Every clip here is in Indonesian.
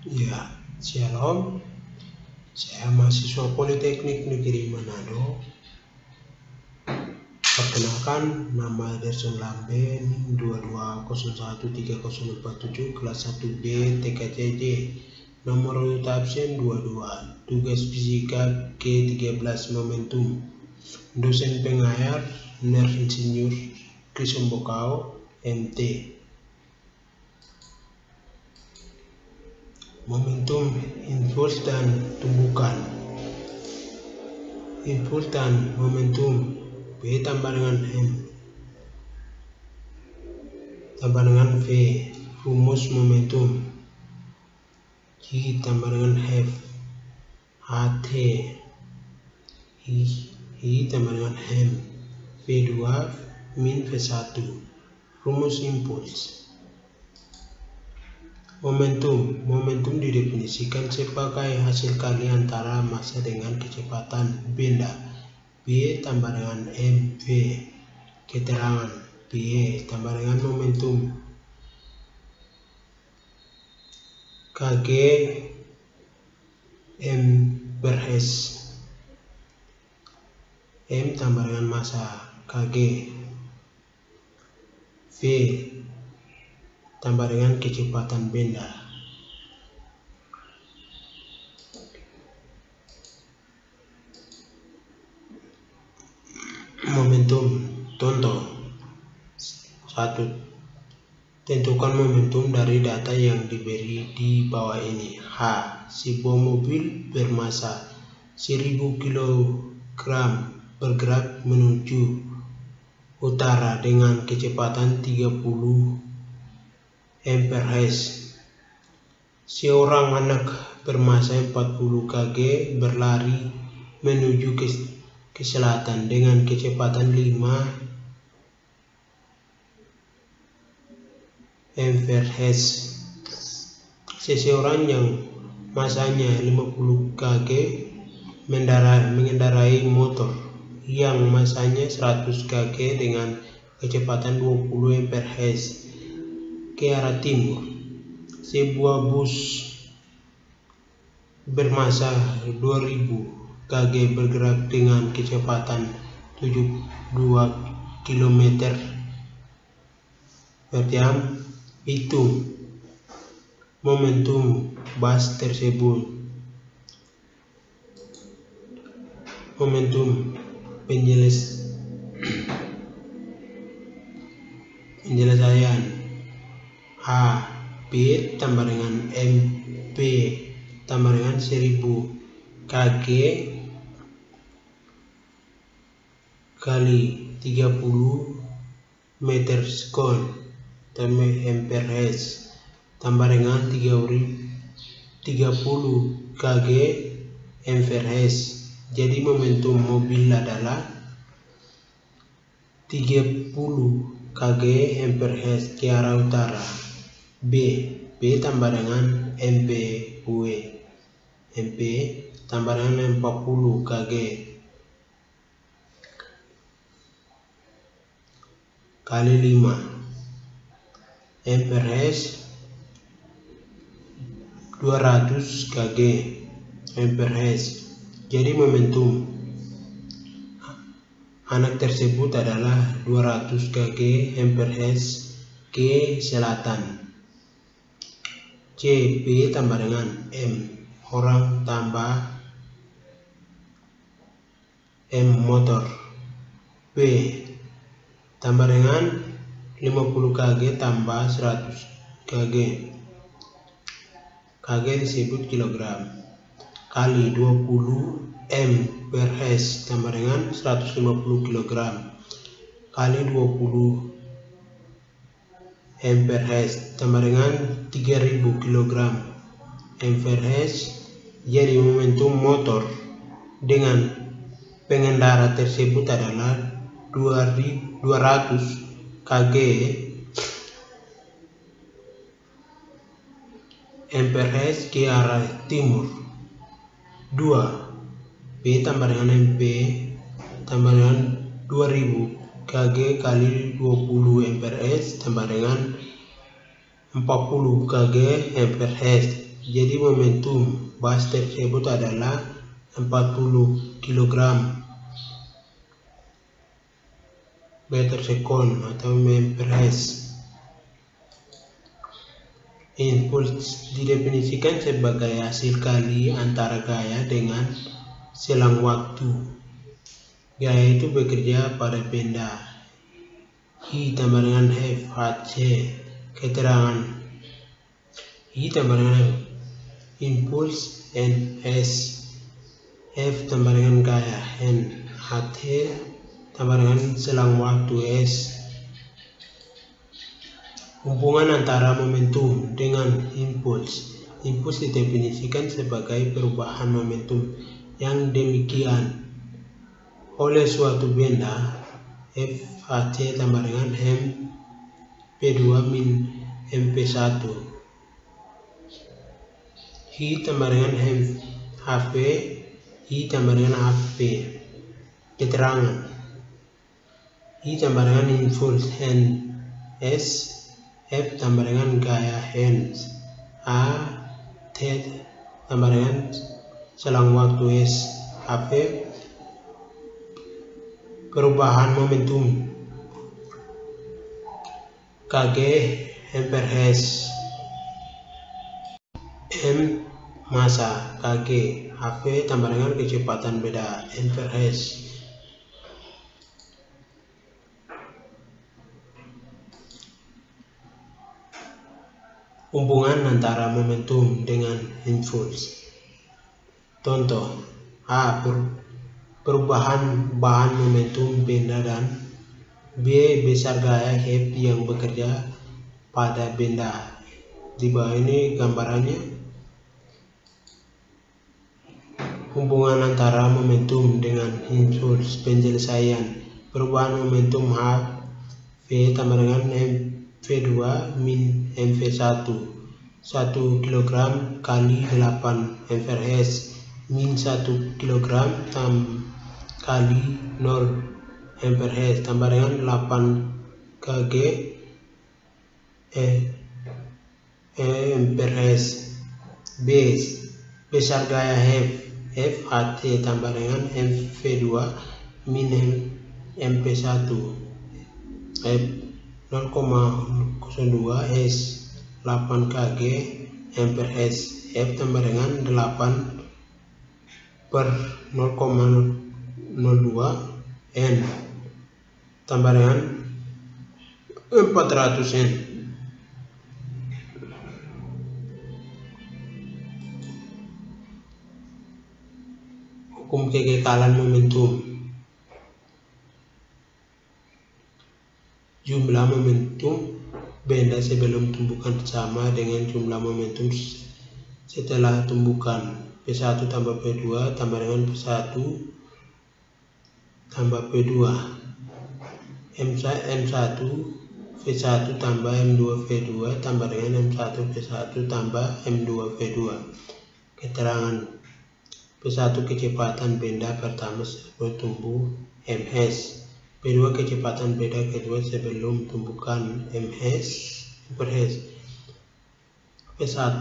Ya, shalom. Saya mahasiswa Politeknik Negeri Manado. Perkenalkan, nama Ederson Lambe, NIM 22013047, kelas 1B TKJJ. Nomor urut absen 22. Tugas fisika K13 momentum. Dosen pengajar Nurse Insinyur Krisombokao, MT. Momentum impuls dan tumbukan. Impuls dan momentum B tambah dengan M tambah dengan V, rumus momentum. G tambah dengan F, HT. I tambah dengan M, V2 min V1, rumus impuls. Momentum didefinisikan sebagai hasil kali antara massa dengan kecepatan benda. B tambah dengan mv. Keterangan B tambah dengan momentum kg m per s. M tambah dengan massa kg. V tambah dengan kecepatan benda. Momentum. Contoh 1. Tentukan momentum dari data yang diberi di bawah ini. H. Sebuah mobil bermassa 1000 kg bergerak menuju utara dengan kecepatan 30 mph. Seorang anak bermassa 40 kg berlari menuju ke selatan dengan kecepatan 5 mph. Seseorang yang massanya 50 kg mengendarai motor yang massanya 100 kg dengan kecepatan 20 mph ke arah timur. Sebuah bus bermassa 2000 kg bergerak dengan kecepatan 72 km per jam. Hitung momentum bus tersebut. Momentum penyelesaian. A. B tambah dengan MP tambah dengan 1000 kg kali 30 meter sekon tambah mph tambah dengan 30 kg mph. Jadi momentum mobil adalah 30 kg mph ke arah utara. B tambah dengan MPV. MP tambah dengan 40 kg kali 5 mph 200 kg mph. Jadi momentum anak tersebut adalah 200 kg mph ke selatan. C. B tambah dengan M, orang tambah M, motor. B tambah dengan 50 kg tambah 100 kg. Kg disebut kilogram kali 20 M per S tambah dengan 150 kg kali 20 M per S tambah dengan 3000 kg M per S. Jadi momentum motor dengan pengendara tersebut adalah 200 kg M per S ke arah timur. 2. B tambah dengan MP tambah dengan 2000 kg kali 20 mph tambah dengan 40 kg mph. Jadi momentum bus tersebut adalah 40 kg meter sekon atau meter/s. Impuls didefinisikan sebagai hasil kali antara gaya dengan selang waktu. Gaya itu bekerja pada benda I tambah dengan F HC. Keterangan I tambah dengan impuls N S, F tambah dengan gaya N, HT tambah dengan selang waktu S. Hubungan antara momentum dengan impuls. Impuls didefinisikan sebagai perubahan momentum yang demikian oleh suatu benda F HC tambah dengan M P2 min MP1 I tambah dengan M HP I tambah dengan HP. Keterangan I tambah dengan impuls N S, F tambah dengan gaya N A, T tambah dengan selang waktu S. HP perubahan momentum, kg M/s. M masa, kg. HP tambah dengan kecepatan beda M/s. Hubungan antara momentum dengan impuls. Contoh A. Perubahan bahan momentum benda, dan B. Besar gaya F yang bekerja pada benda. Di bawah ini gambarannya. Hubungan antara momentum dengan impuls. Penjelasan perubahan momentum H V tambah dengan V2 min MV1 1 kg kali 8 M/s min 1 kg kali 0 M/s tambah dengan 8 kg M/s. B. Besar gaya F HT tambah dengan MV2 min MP1 F 0,02 S 8 kg M/s. F tambah dengan 8 per 0,02 N tambah dengan 400 N. Hukum kekekalan momentum. Jumlah momentum benda sebelum tumbukan sama dengan jumlah momentum setelah tumbukan. P1 tambah P2 tambah dengan P1 tambah P2. M1 V1 tambah M2 V2 tambah dengan M1 V1 tambah M2 V2. Keterangan P1 kecepatan benda pertama sebelum tumbuh ms. P2 kecepatan benda kedua sebelum tumbukan ms/s. P1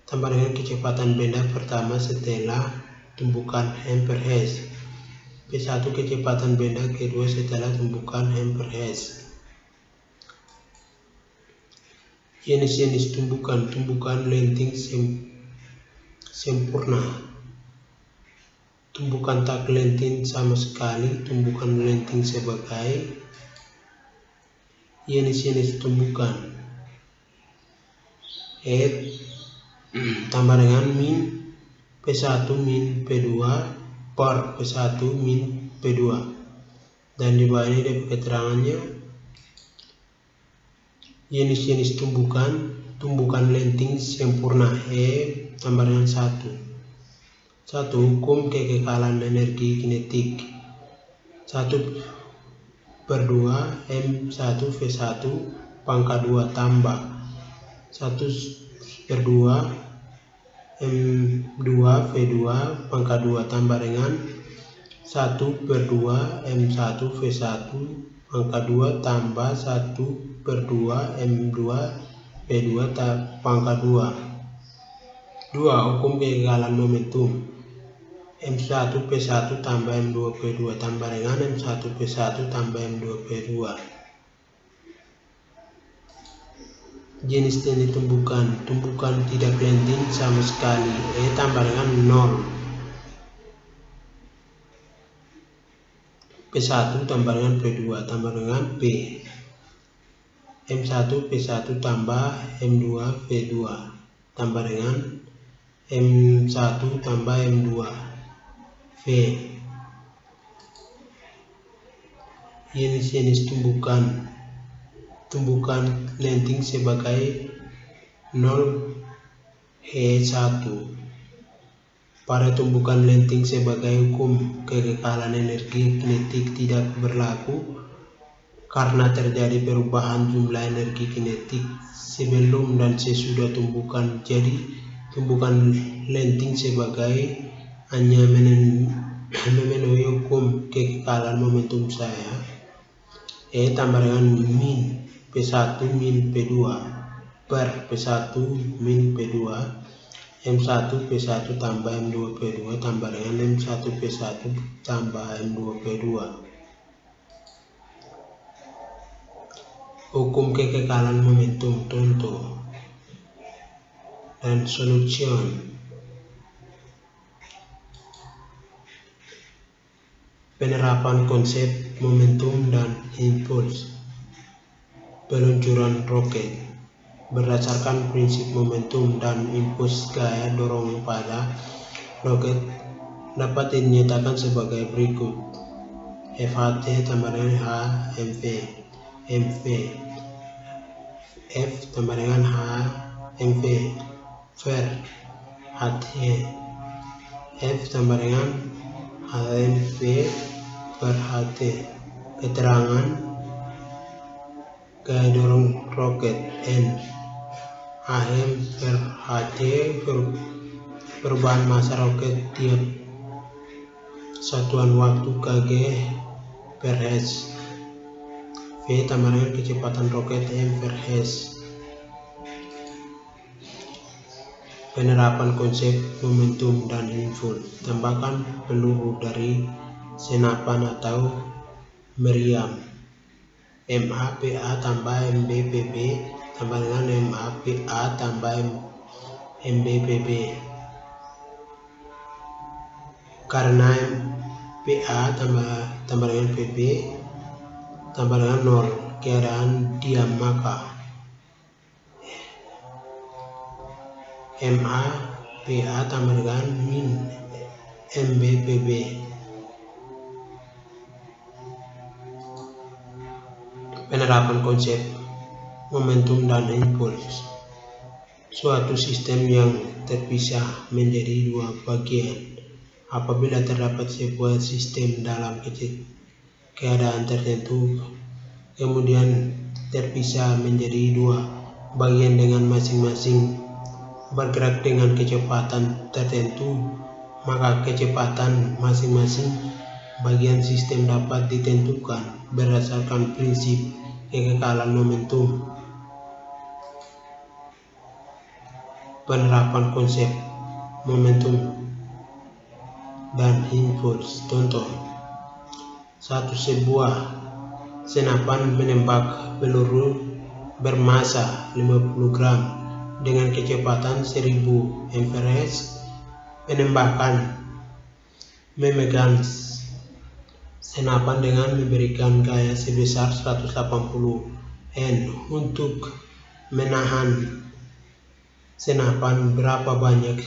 tambah dengan kecepatan benda pertama setelah tumbukan m/s. P1 kecepatan benda kedua setelah tumbukan m/s. Jenis-jenis tumbukan. Tumbukan lenting sempurna, tumbukan tak lenting sama sekali, tumbukan lenting sebagai jenis-jenis tumbukan. Tambah dengan min P1 min P2 per P1 min P2. Dan di bawah ini ada keterangannya. Jenis-jenis tumbukan. Tumbukan lenting sempurna tambah dengan 1. Hukum kekekalan energi kinetik. 1/2 M1 V1 pangkat 2 tambah 1/2 M2 V2 pangkat 2 tambah dengan 1/2 M1 V1 pangkat 2 tambah 1/2 M2 P2 pangkat 2. Hukum kegagalan momentum. M1 P1 tambah M2 P2 tambah dengan M1 P1 tambah M2 P2. Jenis teknik tumbukan tidak lenting sama sekali. Tambah dengan 0. P1 tambah dengan P2 tambah dengan P. M1 P1 tambah M2 P2 tambah dengan M1 tambah M2 V. Jenis tumbukan lenting sebagai 0E1. Pada tumbukan lenting sebagai hukum kekekalan energi kinetik tidak berlaku karena terjadi perubahan jumlah energi kinetik sebelum dan sesudah tumbukan. Jadi tumbukan lenting sebagai hanya memenuhi hukum kekekalan momentum saya. Tambah dengan min P1 min P2 per P1 min P2. M1 P1 tambah M2 P2 tambah dengan M1 P1 tambah M2 P2. Hukum kekekalan momentum, contoh dan solution. Penerapan konsep momentum dan impuls. Peluncuran roket. Berdasarkan prinsip momentum dan impuls, gaya dorong pada roket dapat dinyatakan sebagai berikut. FHT tambah dengan HMV, MV, F tambah dengan HMV, Ver, HT, F tambah dengan HMV, Ver, HT. Keterangan gaya dorong roket N. AM per HT perubahan massa roket tiap satuan waktu kg per H. V tambah dengan kecepatan roket M per H. Penerapan konsep momentum dan impuls. Tambahkan peluru dari senapan atau meriam. MA-PA tambah MB-PB tambah dengan MA-PA tambah MB-PB. Karena PA tambah dengan PB tambah dengan 0 keadaan diam, maka MA-PA tambah dengan min MB-PB. Penerapan konsep momentum dan impuls. Suatu sistem yang terpisah menjadi dua bagian. Apabila terdapat sebuah sistem dalam keadaan tertentu, kemudian terpisah menjadi dua bagian dengan masing-masing bergerak dengan kecepatan tertentu, maka kecepatan masing-masing bagian sistem dapat ditentukan berdasarkan prinsip kekekalan momentum. Penerapan konsep momentum dan impuls. Contoh: sebuah senapan menembak peluru bermassa 50 gram dengan kecepatan 1000 mPh. Penembakan memegang senapan dengan memberikan gaya sebesar 180 N. Untuk menahan senapan, berapa banyak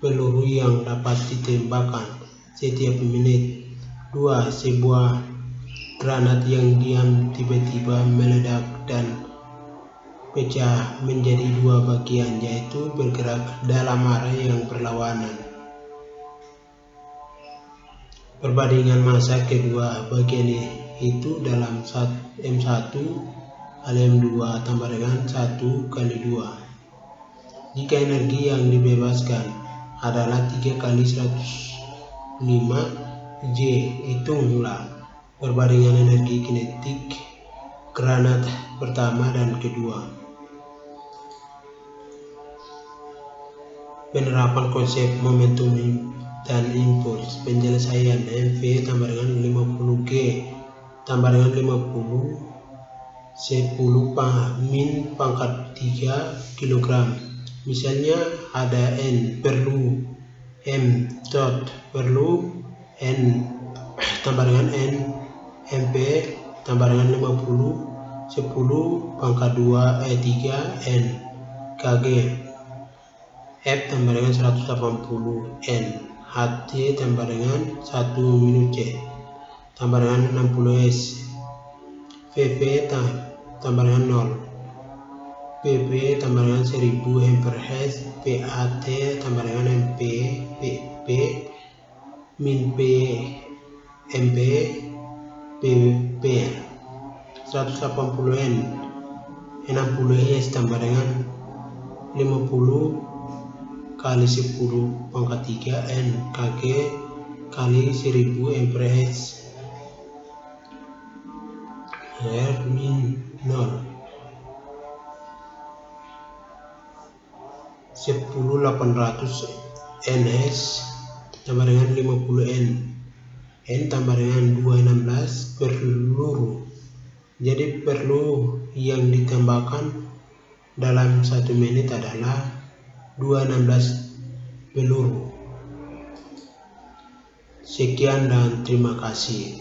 peluru yang dapat ditembakkan setiap menit? 2. Sebuah granat yang diam tiba-tiba meledak dan pecah menjadi dua bagian, yaitu bergerak dalam arah yang berlawanan. Perbandingan massa kedua bagian itu dalam M1 kali M2 tambah dengan 1 kali 2. Jika energi yang dibebaskan adalah 3 kali 105 J, hitunglah perbandingan energi kinetik granat pertama dan kedua. Penerapan konsep momentum dan impuls. Penyelesaian MV tambah dengan 50G tambah dengan 50 10 min pangkat 3 kg. Misalnya ada N perlu M dot perlu N tambah dengan N MP tambah dengan 50 10 pangkat 2 3 N kg. F tambah dengan 180 N, HT tambah dengan 1 minus C tambah dengan 60 S, VV tambah dengan 0, PP tambah dengan 1000 Hz, PAT tambah dengan MP, PP min P, MP, PP 180 N, 60 S tambah dengan 50 kali 10 pangkat 3 N kg kali 1000 Hz R min 0 10800 NS tambah dengan 50 N tambah dengan 216 peluru. Jadi peluru yang ditembakkan dalam 1 menit adalah 216 peluru. Sekian dan terima kasih.